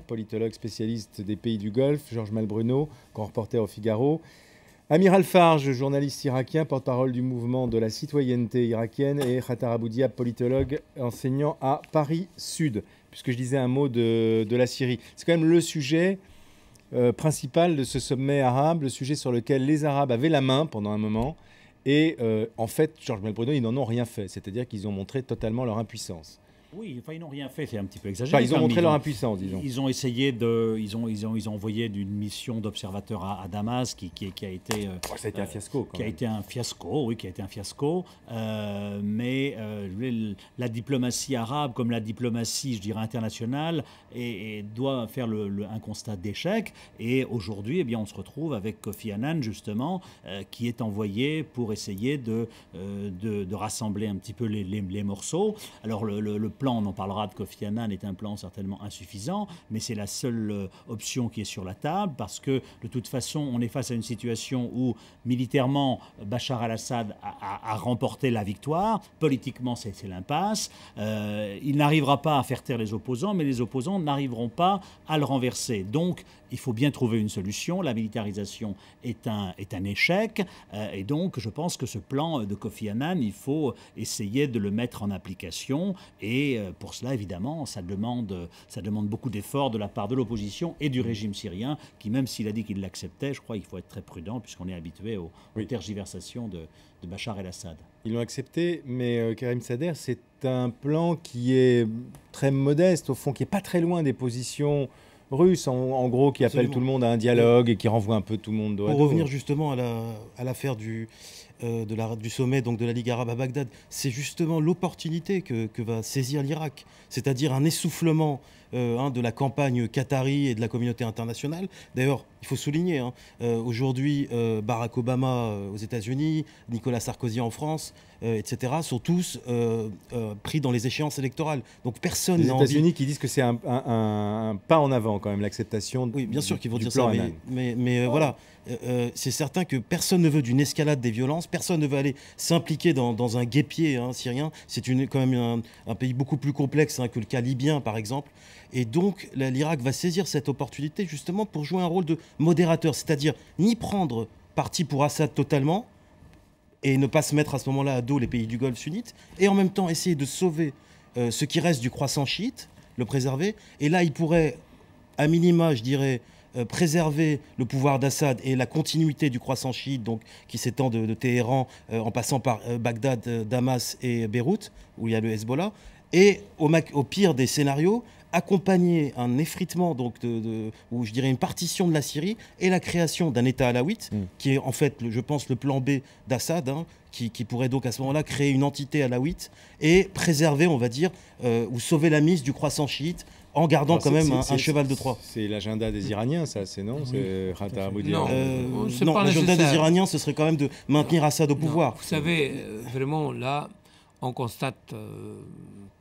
politologue spécialiste des pays du Golfe, Georges Malbruno, grand reporter au Figaro. Amir Alfarj, journaliste irakien, porte-parole du mouvement de la citoyenneté irakienne, et Khatar Abou Diab, politologue, enseignant à Paris Sud. Puisque je disais un mot de la Syrie. C'est quand même le sujet principal de ce sommet arabe, le sujet sur lequel les Arabes avaient la main pendant un moment. Et en fait, Georges Malbruno, ils n'en ont rien fait. C'est-à-dire qu'ils ont montré totalement leur impuissance. Oui, enfin, ils n'ont rien fait, c'est un petit peu exagéré. Enfin, ils ont montré leur impuissance, disons. Ils ont essayé de... Ils ont envoyé une mission d'observateurs à Damas qui a été... ça a été un fiasco, quand même. Qui a été un fiasco, oui, qui a été un fiasco. Mais la diplomatie arabe, comme la diplomatie, je dirais, internationale, doit faire un constat d'échec. Et aujourd'hui, eh bien, on se retrouve avec Kofi Annan, justement, qui est envoyé pour essayer de rassembler un petit peu les morceaux. Alors, le plan, on en parlera, de Kofi Annan est un plan certainement insuffisant, mais c'est la seule option qui est sur la table, parce que de toute façon, on est face à une situation où militairement, Bachar al-Assad a remporté la victoire, politiquement c'est l'impasse, il n'arrivera pas à faire taire les opposants, mais les opposants n'arriveront pas à le renverser. Donc, il faut bien trouver une solution. La militarisation est un échec. Et donc, je pense que ce plan de Kofi Annan, il faut essayer de le mettre en application. Et pour cela, évidemment, ça demande beaucoup d'efforts de la part de l'opposition et du régime syrien, qui, même s'il a dit qu'il l'acceptait, je crois qu'il faut être très prudent, puisqu'on est habitué aux tergiversations de Bachar el-Assad. Ils l'ont accepté, mais Karim Sader, c'est un plan qui est très modeste, au fond, qui n'est pas très loin des positions russe, en gros, qui appelle tout le monde à un dialogue et qui renvoie un peu tout le monde dos à dos. Pour revenir justement à l'affaire du sommet donc de la Ligue arabe à Bagdad, c'est justement l'opportunité que va saisir l'Irak, c'est-à-dire un essoufflement de la campagne qatari et de la communauté internationale. D'ailleurs, il faut souligner, aujourd'hui, Barack Obama aux États-Unis, Nicolas Sarkozy en France, etc., sont tous pris dans les échéances électorales. Donc personne n'a envie... Les États-Unis qui disent que c'est un pas en avant, quand même, l'acceptation. Oui, bien sûr qu'ils vont dire ça, mais voilà. C'est certain que personne ne veut d'une escalade des violences, personne ne veut aller s'impliquer dans un guêpier syrien. C'est quand même un pays beaucoup plus complexe que le cas libyen, par exemple. Et donc, l'Irak va saisir cette opportunité justement pour jouer un rôle de modérateur, c'est-à-dire ni prendre parti pour Assad totalement et ne pas se mettre à ce moment-là à dos les pays du Golfe sunnite, et en même temps essayer de sauver ce qui reste du croissant chiite, le préserver. Et là, il pourrait, à minima, je dirais, préserver le pouvoir d'Assad et la continuité du croissant chiite, donc, qui s'étend de Téhéran en passant par Bagdad, Damas et Beyrouth, où il y a le Hezbollah. Et au pire des scénarios, accompagner un effritement, donc ou je dirais une partition de la Syrie et la création d'un État alawite, qui est en fait, je pense, le plan B d'Assad, qui pourrait donc à ce moment-là créer une entité alawite et préserver, on va dire, ou sauver la mise du croissant chiite, en gardant quand même un cheval de Troie. C'est l'agenda des Iraniens, ça, c'est non? C'est Khatar Abou Diab. Non, l'agenda des Iraniens, ce serait quand même de maintenir Assad au pouvoir. Vous savez, vraiment, là, on constate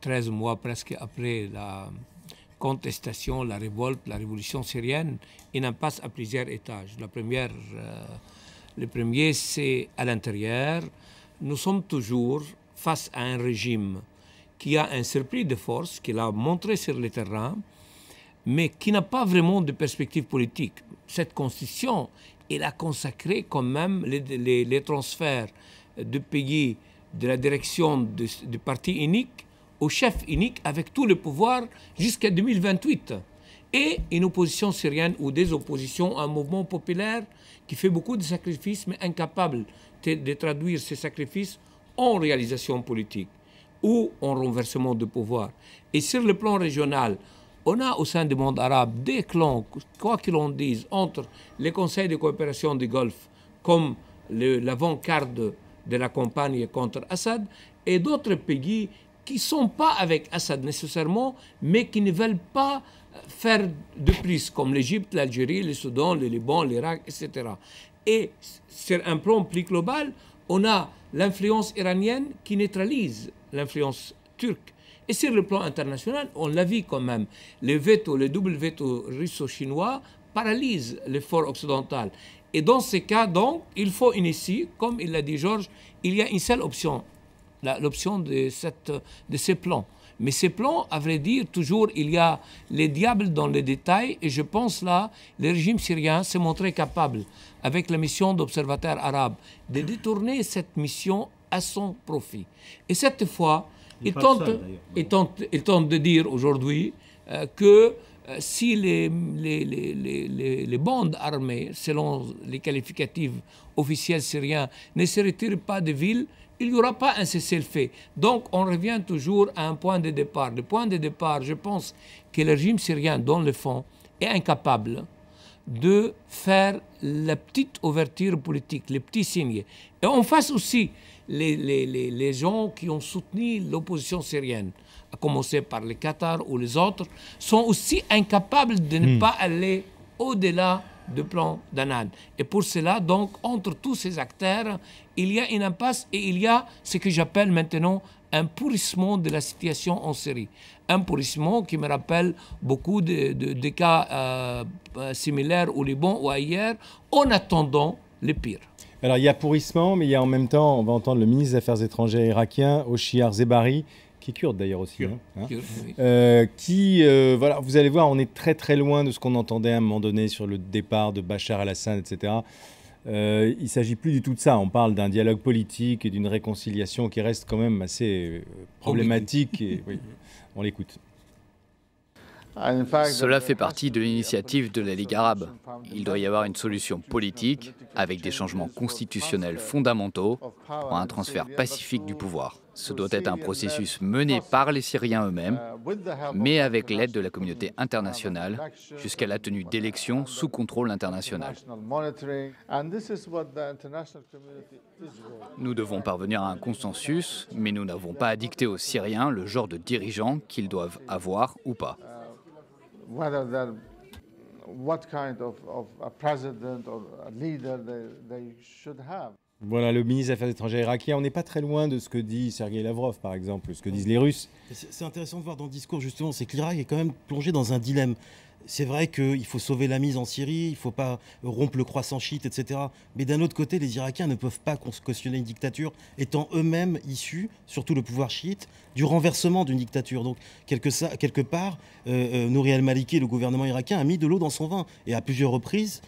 13 mois presque après la contestation, la révolte, la révolution syrienne, une impasse à plusieurs étages. Le premier, c'est à l'intérieur. Nous sommes toujours face à un régime qui a un surplus de force, qu'il a montré sur le terrain, mais qui n'a pas vraiment de perspective politique. Cette constitution, elle a consacré quand même les transferts de pays de la direction du parti unique au chef unique avec tout le pouvoir jusqu'à 2028. Et une opposition syrienne ou des oppositions, un mouvement populaire qui fait beaucoup de sacrifices mais incapable de traduire ces sacrifices en réalisation politique ou en renversement de pouvoir. Et sur le plan régional, on a au sein du monde arabe des clans, quoi qu'il en dise, entre les conseils de coopération du Golfe, comme l'avant-garde de la campagne contre Assad, et d'autres pays qui ne sont pas avec Assad nécessairement, mais qui ne veulent pas faire de plus, comme l'Égypte, l'Algérie, le Soudan, le Liban, l'Irak, etc. Et sur un plan plus global, on a l'influence iranienne qui neutralise l'influence turque. Et sur le plan international, on l'a vu quand même, le double veto russo-chinois paralyse l'effort occidental. Et dans ces cas, donc, il faut initier, comme il l'a dit Georges, il y a une seule option, l'option de ces plans. Mais ces plans, à vrai dire, toujours, il y a les diables dans les détails. Et je pense là, le régime syrien s'est montré capable, avec la mission d'observateurs arabes, de détourner cette mission à son profit. Et cette fois, il tente de dire aujourd'hui que si les bandes armées, selon les qualificatifs officiels syriens, ne se retirent pas de villes, il n'y aura pas un cessez-le-feu. Donc on revient toujours à un point de départ. Le point de départ, je pense que le régime syrien, dans le fond, est incapable de faire la petite ouverture politique, les petits signes. Et en face aussi, les gens qui ont soutenu l'opposition syrienne, à commencer par le Qatar ou les autres, sont aussi incapables de ne pas aller au-delà du plan d'Annan. Et pour cela, donc, entre tous ces acteurs, il y a une impasse et il y a ce que j'appelle maintenant un pourrissement de la situation en Syrie. Un pourrissement qui me rappelle beaucoup de cas similaires au Liban ou ailleurs, en attendant le pire. Alors il y a pourrissement, mais il y a en même temps, on va entendre le ministre des Affaires étrangères irakien, Oshiar Zebari, qui est kurde d'ailleurs aussi, qui, voilà, vous allez voir, on est très très loin de ce qu'on entendait à un moment donné sur le départ de Bachar al-Assad, etc. Il ne s'agit plus du tout de ça. On parle d'un dialogue politique et d'une réconciliation qui reste quand même assez problématique. Et, oui, on l'écoute. Cela fait partie de l'initiative de la Ligue arabe. Il doit y avoir une solution politique avec des changements constitutionnels fondamentaux pour un transfert pacifique du pouvoir. Ce doit être un processus mené par les Syriens eux-mêmes, mais avec l'aide de la communauté internationale, jusqu'à la tenue d'élections sous contrôle international. Nous devons parvenir à un consensus, mais nous n'avons pas à dicter aux Syriens le genre de dirigeants qu'ils doivent avoir ou pas. What kind of a president or a leader they should have. Voilà, le ministre des Affaires étrangères irakien. On n'est pas très loin de ce que dit Sergei Lavrov, par exemple, ce que disent les Russes. C'est intéressant de voir dans le discours, justement, c'est que l'Irak est quand même plongé dans un dilemme. C'est vrai qu'il faut sauver la mise en Syrie, il ne faut pas rompre le croissant chiite, etc. Mais d'un autre côté, les Irakiens ne peuvent pas cautionner une dictature, étant eux-mêmes issus, surtout le pouvoir chiite, du renversement d'une dictature. Donc, quelque part, Nouri al-Maliki, le gouvernement irakien, a mis de l'eau dans son vin. Et à plusieurs reprises,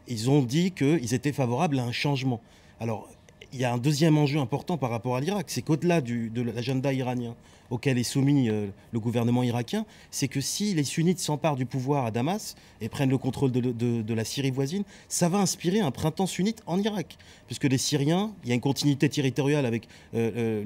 ils ont dit qu'ils étaient favorables à un changement. Alors, il y a un deuxième enjeu important par rapport à l'Irak, c'est qu'au-delà de l'agenda iranien auquel est soumis le gouvernement irakien, c'est que si les sunnites s'emparent du pouvoir à Damas et prennent le contrôle de la Syrie voisine, ça va inspirer un printemps sunnite en Irak. Puisque les Syriens, il y a une continuité territoriale avec les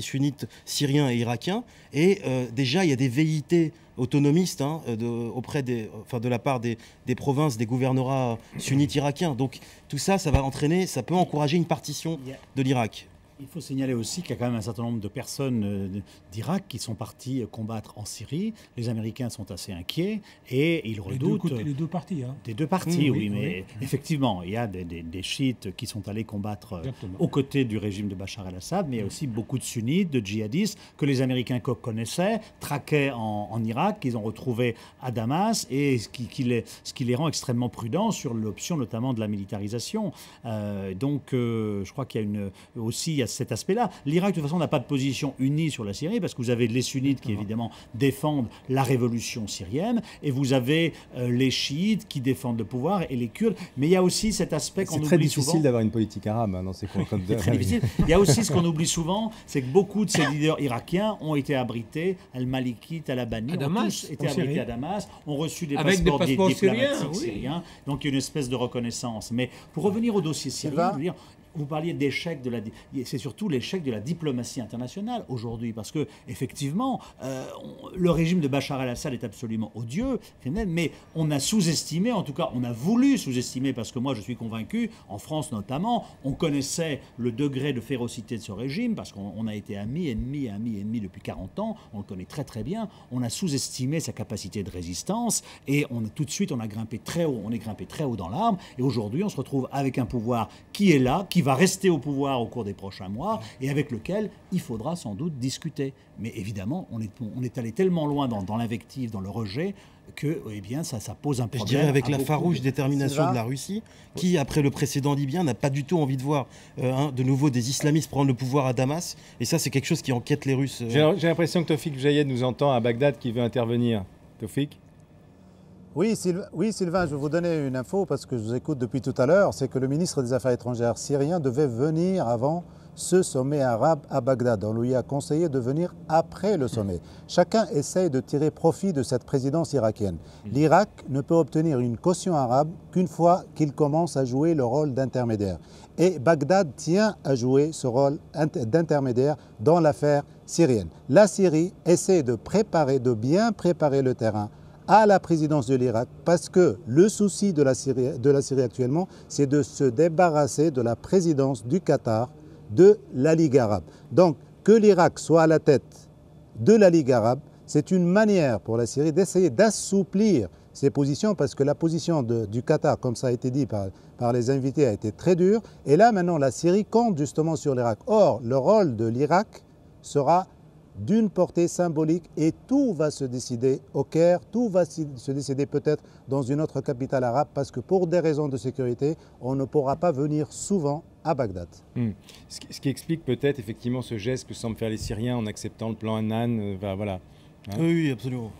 sunnites syriens et irakiens, et déjà il y a des velléités autonomistes de la part des provinces, des gouvernorats sunnites irakiens. Donc tout ça, ça peut encourager une partition de l'Irak. Il faut signaler aussi qu'il y a quand même un certain nombre de personnes d'Irak qui sont parties combattre en Syrie. Les Américains sont assez inquiets et ils redoutent... Les deux parties. Hein. Des deux parties, oui, mais effectivement, il y a des chiites qui sont allés combattre aux côtés du régime de Bachar el-Assad, mais il y a aussi beaucoup de sunnites, de djihadistes que les Américains connaissaient, traquaient en Irak, qu'ils ont retrouvés à Damas, et ce qui les rend extrêmement prudents sur l'option notamment de la militarisation. Je crois qu'il y a aussi cet aspect-là. L'Irak, de toute façon, n'a pas de position unie sur la Syrie, parce que vous avez les sunnites qui, évidemment, défendent la révolution syrienne, et vous avez les chiites qui défendent le pouvoir, et les Kurdes. Mais il y a aussi cet aspect qu'on oublie souvent. C'est très difficile d'avoir une politique arabe dans ces contextes. C'est très difficile. Il y a aussi ce qu'on oublie souvent, c'est que beaucoup de ces leaders irakiens ont été abrités, Al-Maliki, Talabani, ont tous été abrités à Damas, ont reçu des passeports diplomatiques syriens. Donc il y a une espèce de reconnaissance. Mais pour revenir au dossier syrien, je veux dire, vous parliez d'échec c'est surtout l'échec de la diplomatie internationale aujourd'hui, parce que effectivement, le régime de Bachar el-Assad est absolument odieux, mais on a sous-estimé, en tout cas, on a voulu sous-estimer, parce que moi je suis convaincu, en France notamment, on connaissait le degré de férocité de ce régime, parce qu'on a été amis, ennemis depuis 40 ans, on le connaît très très bien, on a sous-estimé sa capacité de résistance, et tout de suite on est grimpé très haut dans l'arbre, et aujourd'hui on se retrouve avec un pouvoir qui est là, qui qui va rester au pouvoir au cours des prochains mois et avec lequel il faudra sans doute discuter. Mais évidemment, on est allé tellement loin dans l'invective, dans le rejet, que eh bien, ça pose un problème. Je dirais avec la farouche détermination de la Russie, qui, après le précédent libyen, n'a pas du tout envie de voir de nouveau des islamistes prendre le pouvoir à Damas. Et ça, c'est quelque chose qui inquiète les Russes. J'ai l'impression que Tawfik Jayed nous entend à Bagdad, qui veut intervenir. Tawfik ? Oui, Sylvain, je vais vous donner une info parce que je vous écoute depuis tout à l'heure. C'est que le ministre des Affaires étrangères syrien devait venir avant ce sommet arabe à Bagdad. On lui a conseillé de venir après le sommet. Chacun essaye de tirer profit de cette présidence irakienne. L'Irak ne peut obtenir une caution arabe qu'une fois qu'il commence à jouer le rôle d'intermédiaire. Et Bagdad tient à jouer ce rôle d'intermédiaire dans l'affaire syrienne. La Syrie essaie de bien préparer le terrain à la présidence de l'Irak, parce que le souci de la Syrie actuellement, c'est de se débarrasser de la présidence du Qatar de la Ligue arabe. Donc, que l'Irak soit à la tête de la Ligue arabe, c'est une manière pour la Syrie d'essayer d'assouplir ses positions, parce que la position du Qatar, comme ça a été dit par les invités, a été très dure. Et là, maintenant, la Syrie compte justement sur l'Irak. Or, le rôle de l'Irak sera d'une portée symbolique et tout va se décider au Caire, tout va se décider peut-être dans une autre capitale arabe, parce que pour des raisons de sécurité, on ne pourra pas venir souvent à Bagdad. Ce qui explique peut-être effectivement ce geste que semblent faire les Syriens en acceptant le plan Annan. Voilà. Hein, oui, absolument.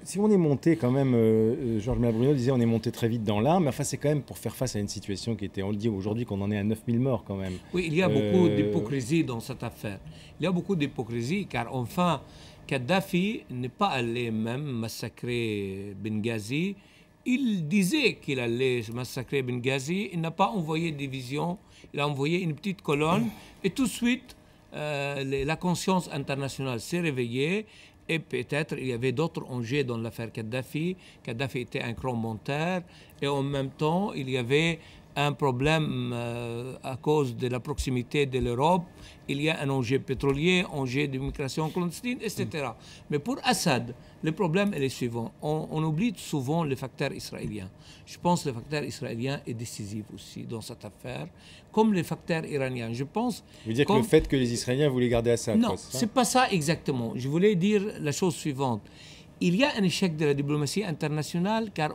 Si on est monté quand même, Georges Malbruno disait on est monté très vite dans l'arme, mais enfin c'est quand même pour faire face à une situation qui était, on le dit aujourd'hui, qu'on en est à 9000 morts quand même. Oui, il y a beaucoup d'hypocrisie dans cette affaire. Il y a beaucoup d'hypocrisie car enfin, Kadhafi n'est pas allé même massacrer Benghazi. Il disait qu'il allait massacrer Benghazi, il n'a pas envoyé de division, il a envoyé une petite colonne et tout de suite, la conscience internationale s'est réveillée. Et peut-être il y avait d'autres enjeux dans l'affaire Kadhafi. Kadhafi était un grand menteur. Et en même temps, il y avait un problème à cause de la proximité de l'Europe. Il y a un enjeu pétrolier, enjeu d'immigration clandestine, etc. Mais pour Assad, le problème est le suivant. On oublie souvent le facteur israélien. Je pense que le facteur israélien est décisif aussi dans cette affaire, comme le facteur iranien. Je pense. Vous dire que le fait que les Israéliens voulaient garder Assad. Non, c'est pas ça exactement. Je voulais dire la chose suivante. Il y a un échec de la diplomatie internationale car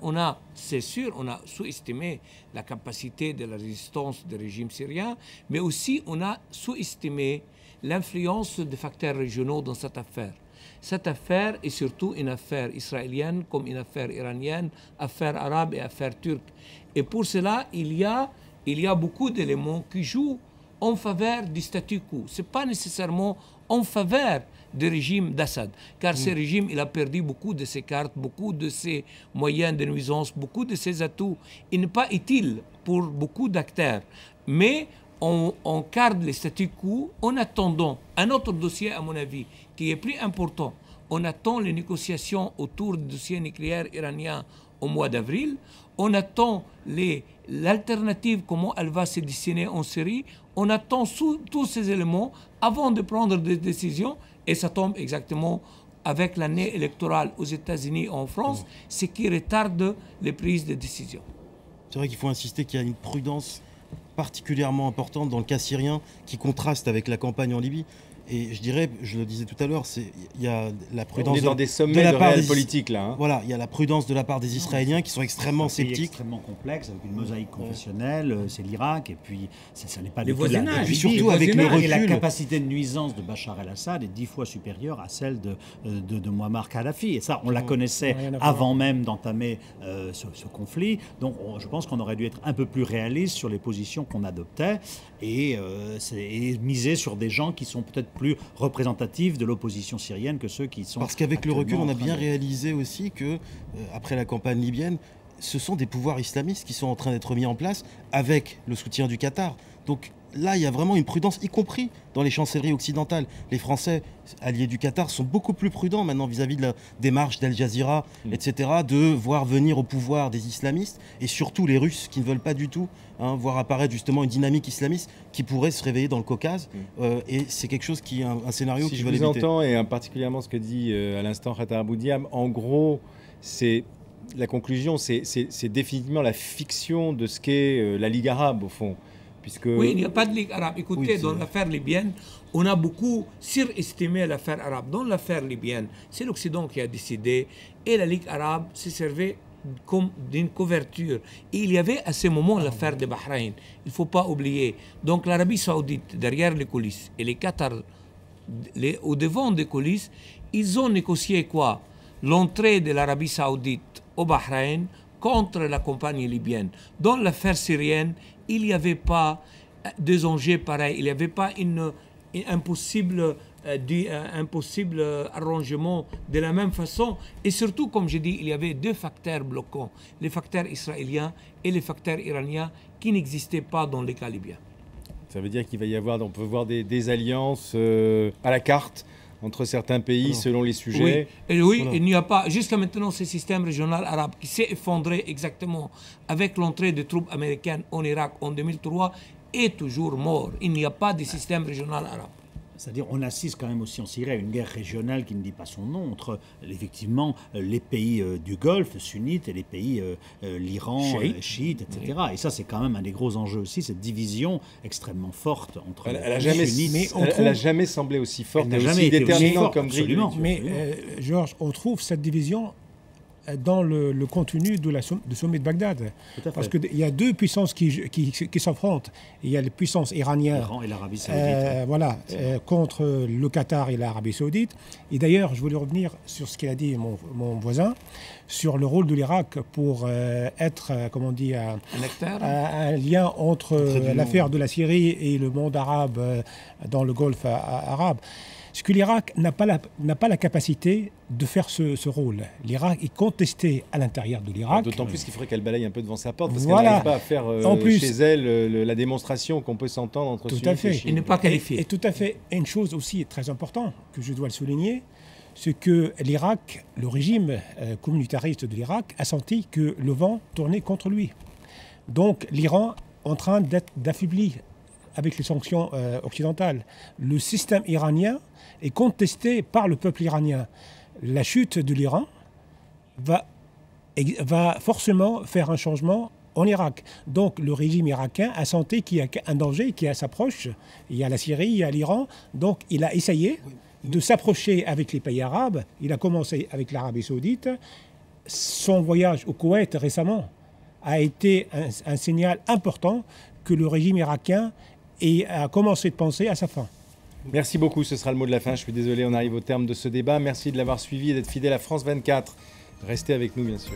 c'est sûr, on a sous-estimé la capacité de la résistance du régime syrien, mais aussi on a sous-estimé l'influence des facteurs régionaux dans cette affaire. Cette affaire est surtout une affaire israélienne comme une affaire iranienne, affaire arabe et affaire turque. Et pour cela, il y a beaucoup d'éléments qui jouent en faveur du statu quo. Ce n'est pas nécessairement en faveur du régime d'Assad, car ce régime, il a perdu beaucoup de ses cartes, beaucoup de ses moyens de nuisance, beaucoup de ses atouts. Il n'est pas utile pour beaucoup d'acteurs. Mais on garde le statu quo en attendant un autre dossier, à mon avis, qui est plus important. On attend les négociations autour du dossier nucléaire iranien au mois d'avril. On attend l'alternative, comment elle va se dessiner en Syrie. On attend tous ces éléments avant de prendre des décisions. Et ça tombe exactement avec l'année électorale aux États-Unis et en France, ce qui retarde les prises de décisions. C'est vrai qu'il faut insister qu'il y a une prudence particulièrement importante dans le cas syrien qui contraste avec la campagne en Libye. Et je dirais, je le disais tout à l'heure, il y a la prudence. On est dans des sommets de réel politique là. Hein. Voilà, il y a la prudence de la part des Israéliens qui sont extrêmement sceptiques. C'est extrêmement complexe, avec une mosaïque confessionnelle, c'est l'Irak, et puis ça n'est pas les voisinages. Et puis surtout avec le recul. Et la capacité de nuisance de Bachar el-Assad est 10 fois supérieure à celle de Muammar Kadhafi. Et ça, on la connaissait avant même d'entamer ce conflit. Donc je pense qu'on aurait dû être un peu plus réaliste sur les positions qu'on adoptait et miser sur des gens qui sont peut-être plus représentatifs de l'opposition syrienne que ceux qui sont... Parce qu'avec le recul, on a bien réalisé aussi que, après la campagne libyenne, ce sont des pouvoirs islamistes qui sont en train d'être mis en place avec le soutien du Qatar. Donc là, il y a vraiment une prudence, y compris dans les chancelleries occidentales. Les Français, alliés du Qatar, sont beaucoup plus prudents maintenant vis-à-vis de la démarche d'Al Jazeera, etc., de voir venir au pouvoir des islamistes, et surtout les Russes qui ne veulent pas du tout voir apparaître justement une dynamique islamiste qui pourrait se réveiller dans le Caucase. Et c'est quelque chose qui est un scénario qui va l'éviter. Si je vous entends, et particulièrement ce que dit à l'instant Khattar Abou-Diab, en gros, c'est... La conclusion, c'est définitivement la fiction de ce qu'est la Ligue arabe, au fond. puisque... Oui, il n'y a pas de Ligue arabe. Écoutez, dans l'affaire libyenne, on a beaucoup surestimé l'affaire arabe. Dans l'affaire libyenne, c'est l'Occident qui a décidé et la Ligue arabe s'est servie comme d'une couverture. Et il y avait à ce moment l'affaire de Bahreïn. Il ne faut pas oublier. Donc l'Arabie saoudite, derrière les coulisses, et les Qatar, au devant des coulisses, ils ont négocié quoi? L'entrée de l'Arabie saoudite au Bahreïn contre la compagnie libyenne. Dans l'affaire syrienne, il n'y avait pas deux enjeux pareils. Il n'y avait pas un possible arrangement de la même façon. Et surtout, comme je dis, il y avait deux facteurs bloquants, les facteurs israéliens et les facteurs iraniens qui n'existaient pas dans les cas libyens. Ça veut dire qu'il va y avoir, on peut voir des alliances à la carte entre certains pays selon les sujets. Oui, et oui, il n'y a pas, jusqu'à maintenant, ce système régional arabe qui s'est effondré exactement avec l'entrée des troupes américaines en Irak en 2003 est toujours mort. Il n'y a pas de système régional arabe. C'est-à-dire on assiste quand même aussi en Syrie à une guerre régionale qui ne dit pas son nom entre effectivement les pays du Golfe sunnites et les pays l'Iran chiite, etc. Et ça c'est quand même un des gros enjeux aussi, cette division extrêmement forte entre les sunnites. Elle n'a jamais semblé aussi forte et aussi déterminante comme grille. Mais Georges, on trouve cette division dans le contenu du sommet de Bagdad. Parce qu'il y a deux puissances qui s'affrontent. Il y a les puissances iraniennes l'Iran et l'Arabie saoudite. Contre le Qatar et l'Arabie saoudite. Et d'ailleurs, je voulais revenir sur ce qu'il a dit mon voisin, sur le rôle de l'Irak pour être, un lien entre l'affaire de la Syrie et le monde arabe dans le Golfe arabe. C'est que l'Irak n'a pas la capacité de faire ce rôle. L'Irak est contesté à l'intérieur de l'Irak. D'autant plus qu'il faudrait qu'elle balaye un peu devant sa porte, parce qu'elle n'arrive pas à faire chez elle la démonstration qu'on peut s'entendre entre sunnites et chiites. Il n'est pas qualifié. Et tout à fait. Et une chose aussi très importante, que je dois le souligner, c'est que l'Irak, le régime communautariste de l'Irak, a senti que le vent tournait contre lui. Donc l'Iran est en train d'affaiblir avec les sanctions occidentales. Le système iranien est contesté par le peuple iranien. La chute de l'Iran va forcément faire un changement en Irak. Donc le régime irakien a senti qu'il y a un danger qui s'approche. Il y a la Syrie, il y a l'Iran. Donc il a essayé de s'approcher avec les pays arabes. Il a commencé avec l'Arabie saoudite. Son voyage au Koweït récemment a été un signal important que le régime irakien a commencé de penser à sa fin. Merci beaucoup, ce sera le mot de la fin. Je suis désolé, on arrive au terme de ce débat. Merci de l'avoir suivi et d'être fidèle à France 24. Restez avec nous, bien sûr.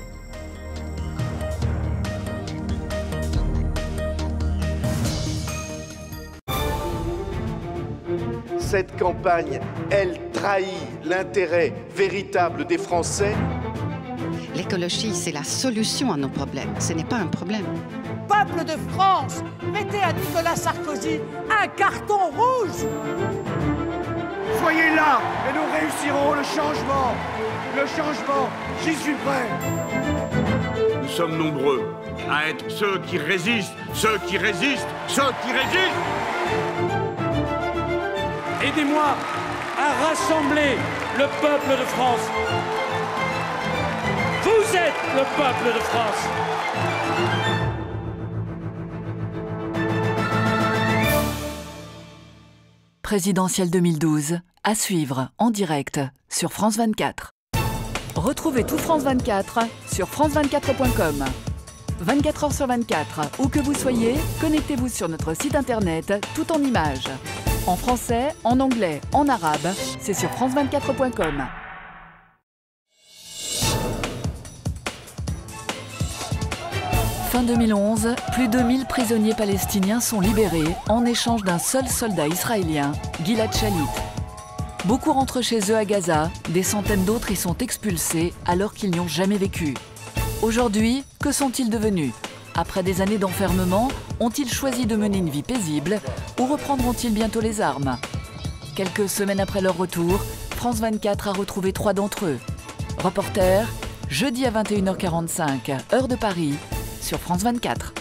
Cette campagne, elle trahit l'intérêt véritable des Français. L'écologie, c'est la solution à nos problèmes. Ce n'est pas un problème. Peuple de France, mettez à Nicolas Sarkozy un carton rouge. Soyez là et nous réussirons le changement. Le changement, j'y suis prêt. Nous sommes nombreux à être ceux qui résistent, ceux qui résistent, ceux qui résistent. Aidez-moi à rassembler le peuple de France. Vous êtes le peuple de France. Présidentielle 2012, à suivre en direct sur France 24. Retrouvez tout France 24 sur france24.com. 24 heures sur 24, où que vous soyez, connectez-vous sur notre site internet tout en images. En français, en anglais, en arabe, c'est sur france24.com. Fin 2011, plus de 1000 prisonniers palestiniens sont libérés en échange d'un seul soldat israélien, Gilad Shalit. Beaucoup rentrent chez eux à Gaza, des centaines d'autres y sont expulsés alors qu'ils n'y ont jamais vécu. Aujourd'hui, que sont-ils devenus? Après des années d'enfermement, ont-ils choisi de mener une vie paisible ou reprendront-ils bientôt les armes? Quelques semaines après leur retour, France 24 a retrouvé 3 d'entre eux. Reporter, jeudi à 21h45, heure de Paris, sur France 24.